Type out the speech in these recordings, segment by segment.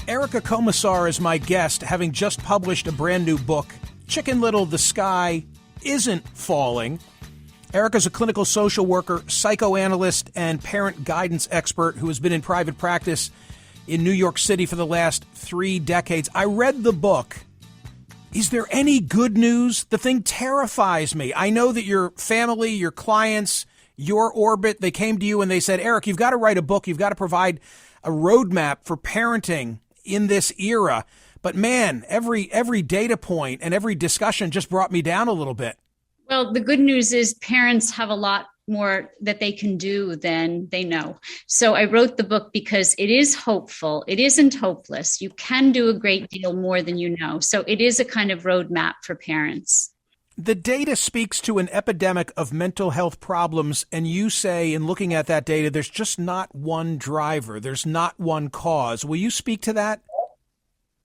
Erica Komisar is my guest, having just published a brand new book, Chicken Little, The Sky Isn't Falling. Erica's a clinical social worker, psychoanalyst, and parent guidance expert who has been in private practice in New York City for the last 3 decades. I read the book. Is there any good news? The thing terrifies me. I know that your family, your clients, your orbit, they came to you and they said, Eric, you've got to write a book. You've got to provide a roadmap for parenting in this era. But man, every data point and every discussion just brought me down a little bit. Well, the good news is parents have a lot more that they can do than they know. So I wrote the book because it is hopeful. It isn't hopeless. You can do a great deal more than you know. So it is a kind of roadmap for parents. The data speaks to an epidemic of mental health problems, and you say in looking at that data, there's just not one driver. There's not one cause. Will you speak to that?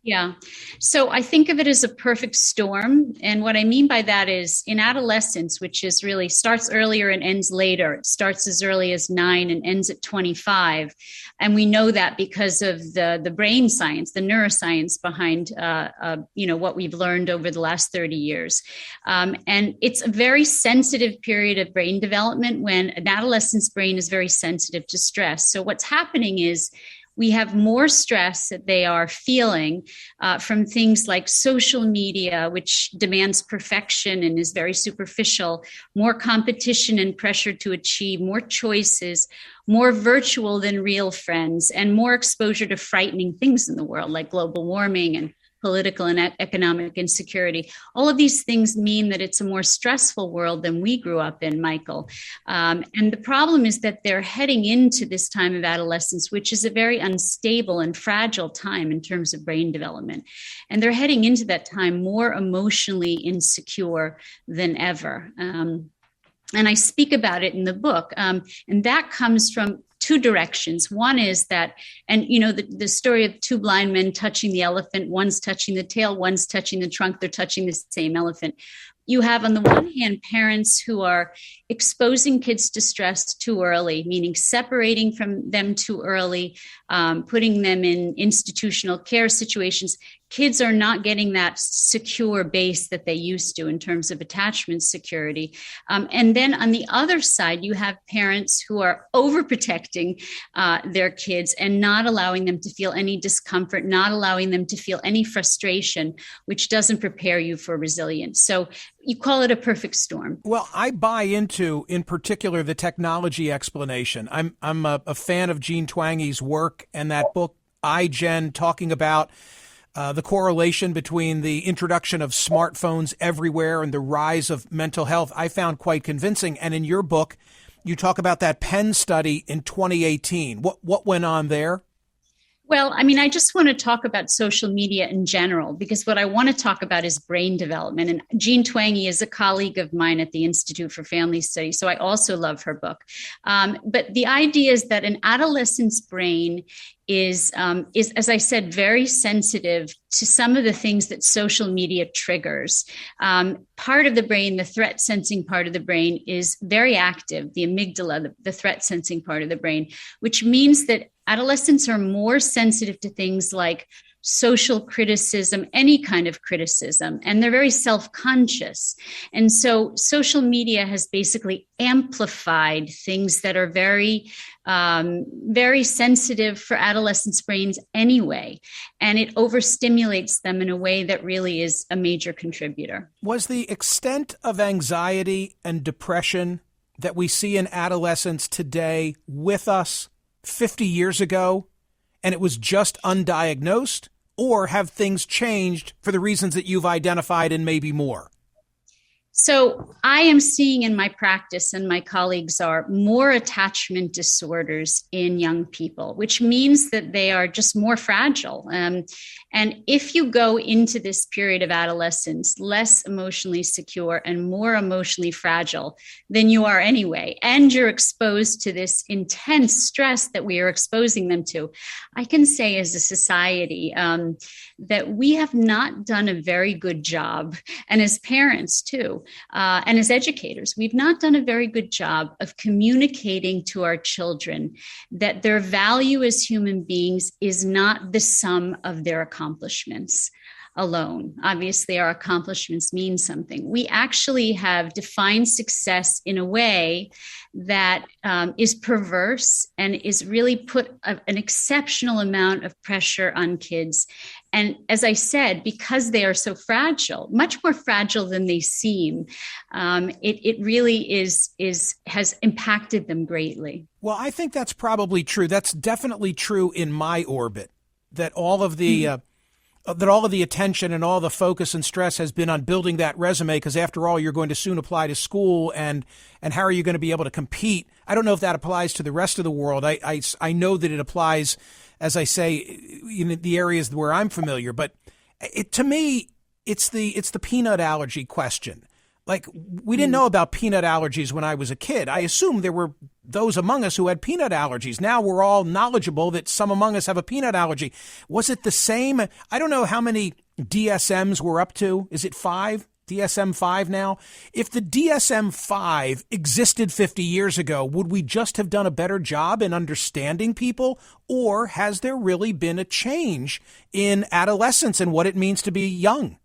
Yeah. So I think of it as a perfect storm. And what I mean by that is in adolescence, which is really starts earlier and ends later. It starts as early as 9 and ends at 25. And we know that because of the brain science, the neuroscience behind, what we've learned over the last 30 years. And it's a very sensitive period of brain development when an adolescent's brain is very sensitive to stress. So what's happening is we have more stress that they are feeling from things like social media, which demands perfection and is very superficial, more competition and pressure to achieve, more choices, more virtual than real friends, and more exposure to frightening things in the world like global warming and political and economic insecurity. All of these things mean that it's a more stressful world than we grew up in, Michael. And the problem is that they're heading into this time of adolescence, which is a very unstable and fragile time in terms of brain development. And they're heading into that time more emotionally insecure than ever. And I speak about it in the book. And that comes from 2 directions. One is that, and the story of 2 blind men touching the elephant, one's touching the tail, one's touching the trunk, they're touching the same elephant. You have, on the one hand, parents who are exposing kids to stress too early, meaning separating from them too early, putting them in institutional care situations. Kids are not getting that secure base that they used to in terms of attachment security. And then on the other side, you have parents who are overprotecting their kids and not allowing them to feel any discomfort, not allowing them to feel any frustration, which doesn't prepare you for resilience. So you call it a perfect storm. Well, I buy into, in particular, the technology explanation. I'm a fan of Jean Twangy's work and that book, iGen, talking about the correlation between the introduction of smartphones everywhere and the rise of mental health. I found quite convincing. And in your book, you talk about that Penn study in 2018. What went on there? Well, I mean, I just want to talk about social media in general, because what I want to talk about is brain development. And Jean Twangy is a colleague of mine at the Institute for Family Studies, so I also love her book. But the idea is that an adolescent's brain is, as I said, very sensitive to some of the things that social media triggers. Part of the brain, the threat sensing part of the brain, is very active, the amygdala, the threat sensing part of the brain, which means that adolescents are more sensitive to things like social criticism, any kind of criticism, and they're very self-conscious. And so social media has basically amplified things that are very, very sensitive for adolescents' brains anyway. And it overstimulates them in a way that really is a major contributor. Was the extent of anxiety and depression that we see in adolescents today with us 50 years ago, and it was just undiagnosed? Or have things changed for the reasons that you've identified and maybe more? So I am seeing in my practice, and my colleagues are, more attachment disorders in young people, which means that they are just more fragile. And if you go into this period of adolescence less emotionally secure and more emotionally fragile than you are anyway, and you're exposed to this intense stress that we are exposing them to, I can say as a society that we have not done a very good job, and as parents too, too, and as educators, we've not done a very good job of communicating to our children that their value as human beings is not the sum of their accomplishments alone. Obviously, our accomplishments mean something. We actually have defined success in a way that is perverse and is really put an exceptional amount of pressure on kids. And as I said, because they are so fragile, much more fragile than they seem, it really has impacted them greatly. Well, I think that's probably true. That's definitely true in my orbit, that all of the attention and all the focus and stress has been on building that resume, because after all, you're going to soon apply to school, and how are you going to be able to compete? I don't know if that applies to the rest of the world. I know that it applies, as I say, in the areas where I'm familiar, but to me, it's the peanut allergy question. Like, we didn't know about peanut allergies when I was a kid. I assumed there were those among us who had peanut allergies. Now we're all knowledgeable that some among us have a peanut allergy. Was it the same? I don't know how many DSMs we're up to. Is it 5? DSM-5 now? If the DSM-5 existed 50 years ago, would we just have done a better job in understanding people? Or has there really been a change in adolescence and what it means to be young?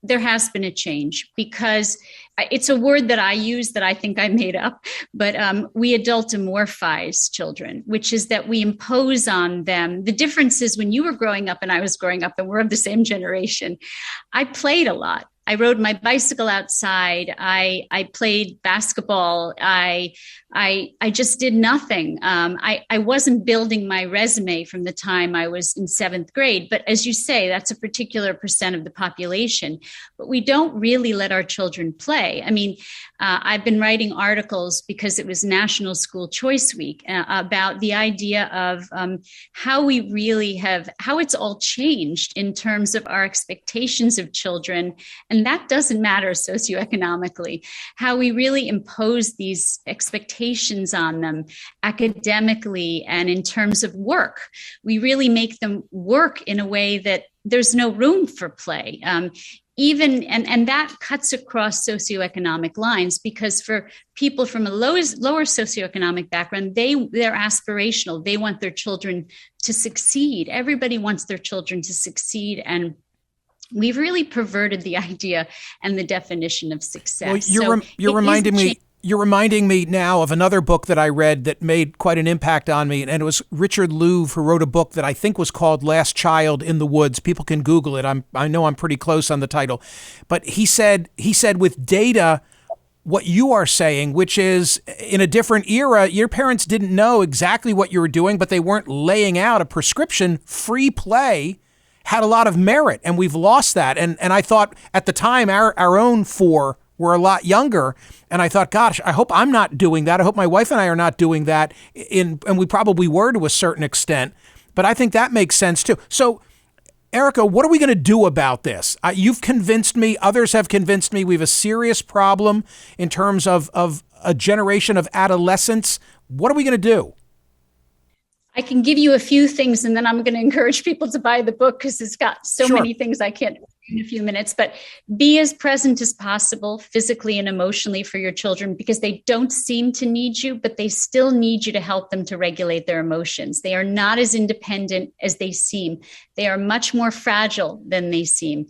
There has been a change, because it's a word that I use that I think I made up, but we adultomorphize children, which is that we impose on them. The difference is, when you were growing up and I was growing up, and we're of the same generation, I played a lot. I rode my bicycle outside. I played basketball. I just did nothing. I wasn't building my resume from the time I was in 7th grade. But as you say, that's a particular percent of the population. But we don't really let our children play. I mean, I've been writing articles, because it was National School Choice Week, about the idea of how it's all changed in terms of our expectations of children. And that doesn't matter socioeconomically, how we really impose these expectations on them academically and in terms of work. We really make them work in a way that there's no room for play. And that cuts across socioeconomic lines, because for people from a lower socioeconomic background, they're aspirational. They want their children to succeed. Everybody wants their children to succeed, and we've really perverted the idea and the definition of success. Well, you're reminding me now of another book that I read that made quite an impact on me, and it was Richard Louv, who wrote a book that I think was called Last Child in the Woods. People can Google it. I know I'm pretty close on the title, but he said with data, what you are saying, which is, in a different era, your parents didn't know exactly what you were doing, but they weren't laying out a prescription. Free play had a lot of merit, and we've lost that. And I thought at the time our own 4 were a lot younger, and I thought, gosh, I hope I'm not doing that. I hope my wife and I are not doing that. And we probably were to a certain extent, but I think that makes sense too. So, Erica, what are we going to do about this? You've convinced me. Others have convinced me. We have a serious problem in terms of a generation of adolescents. What are we going to do? I can give you a few things, and then I'm going to encourage people to buy the book, because it's got so many things I can't do in a few minutes. But be as present as possible, physically and emotionally, for your children, because they don't seem to need you, but they still need you to help them to regulate their emotions. They are not as independent as they seem. They are much more fragile than they seem.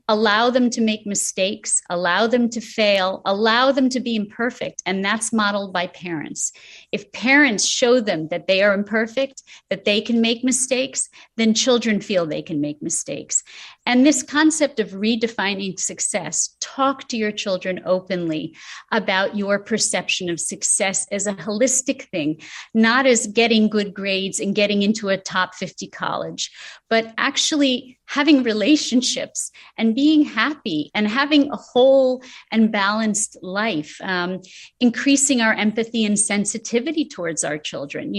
Allow them to make mistakes, allow them to fail, allow them to be imperfect. And that's modeled by parents. If parents show them that they are imperfect, that they can make mistakes, then children feel they can make mistakes. And this concept of redefining success, talk to your children openly about your perception of success as a holistic thing, not as getting good grades and getting into a top 50 college, but actually having relationships and being happy and having a whole and balanced life, increasing our empathy and sensitivity towards our children,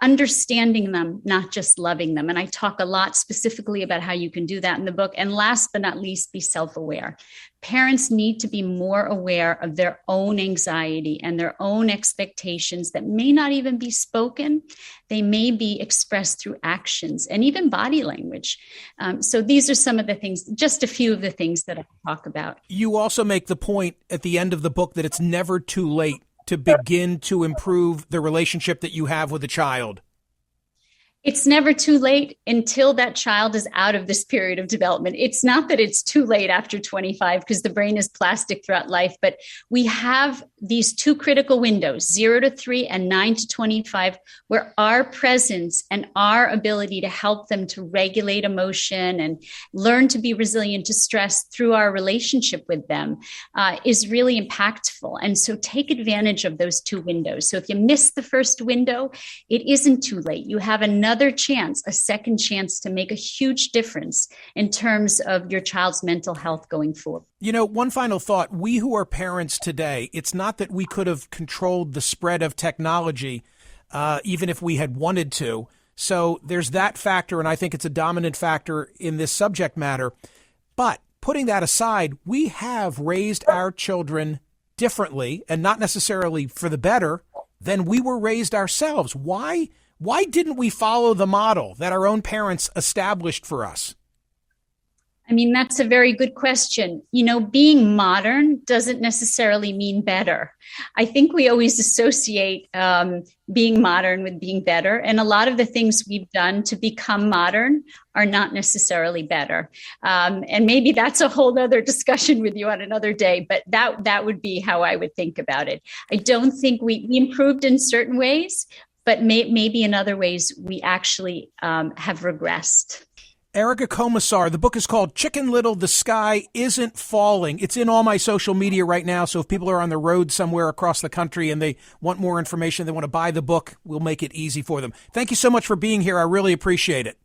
understanding them, not just loving them. And I talk a lot specifically about how you can do that in the book. And last but not least, be self-aware. parents need to be more aware of their own anxiety and their own expectations that may not even be spoken. They may be expressed through actions and even body language. So these are some of the things, just a few of the things that I talk about. You also make the point at the end of the book that it's never too late to begin to improve the relationship that you have with a child. It's never too late until that child is out of this period of development. It's not that it's too late after 25 because the brain is plastic throughout life, but we have these two critical windows, 0 to 3 and 9 to 25, where our presence and our ability to help them to regulate emotion and learn to be resilient to stress through our relationship with them is really impactful. And so take advantage of those two windows. So if you miss the first window, it isn't too late. You have another chance, a second chance to make a huge difference in terms of your child's mental health going forward. You know, one final thought. We who are parents today, it's not that we could have controlled the spread of technology, even if we had wanted to. So there's that factor, and I think it's a dominant factor in this subject matter. But putting that aside, we have raised our children differently, and not necessarily for the better, than we were raised ourselves. Why didn't we follow the model that our own parents established for us? I mean, that's a very good question. You know, being modern doesn't necessarily mean better. I think we always associate being modern with being better. And a lot of the things we've done to become modern are not necessarily better. And maybe that's a whole other discussion with you on another day, but that would be how I would think about it. I don't think we improved in certain ways, but maybe in other ways we actually have regressed. Erica Komisar, the book is called Chicken Little, The Sky Isn't Falling. It's in all my social media right now, so if people are on the road somewhere across the country and they want more information, they want to buy the book, we'll make it easy for them. Thank you so much for being here. I really appreciate it.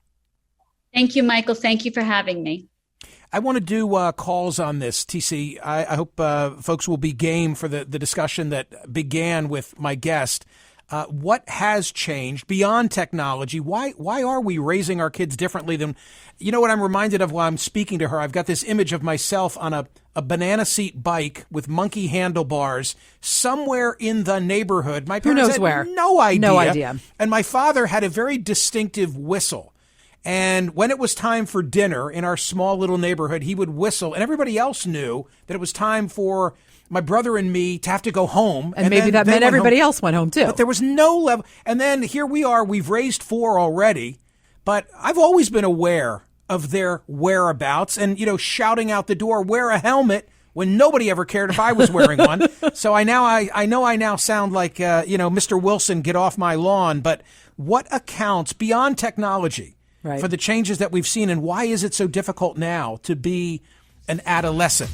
Thank you, Michael. Thank you for having me. I want to do calls on this, TC. I hope folks will be game for the discussion that began with my guest. What has changed beyond technology? Why are we raising our kids differently than, you know what I'm reminded of while I'm speaking to her? I've got this image of myself on a banana seat bike with monkey handlebars somewhere in the neighborhood. My parents had where? No idea. No idea. And my father had a very distinctive whistle. And when it was time for dinner in our small little neighborhood, he would whistle, and everybody else knew that it was time for my brother and me to have to go home. And maybe that meant everybody else went home too. But there was no level. And then here we are, we've raised 4 already, but I've always been aware of their whereabouts and, you know, shouting out the door, wear a helmet, when nobody ever cared if I was wearing one. So I know I now sound like, Mr. Wilson, get off my lawn. But what accounts beyond technology for the changes that we've seen, and why is it so difficult now to be an adolescent?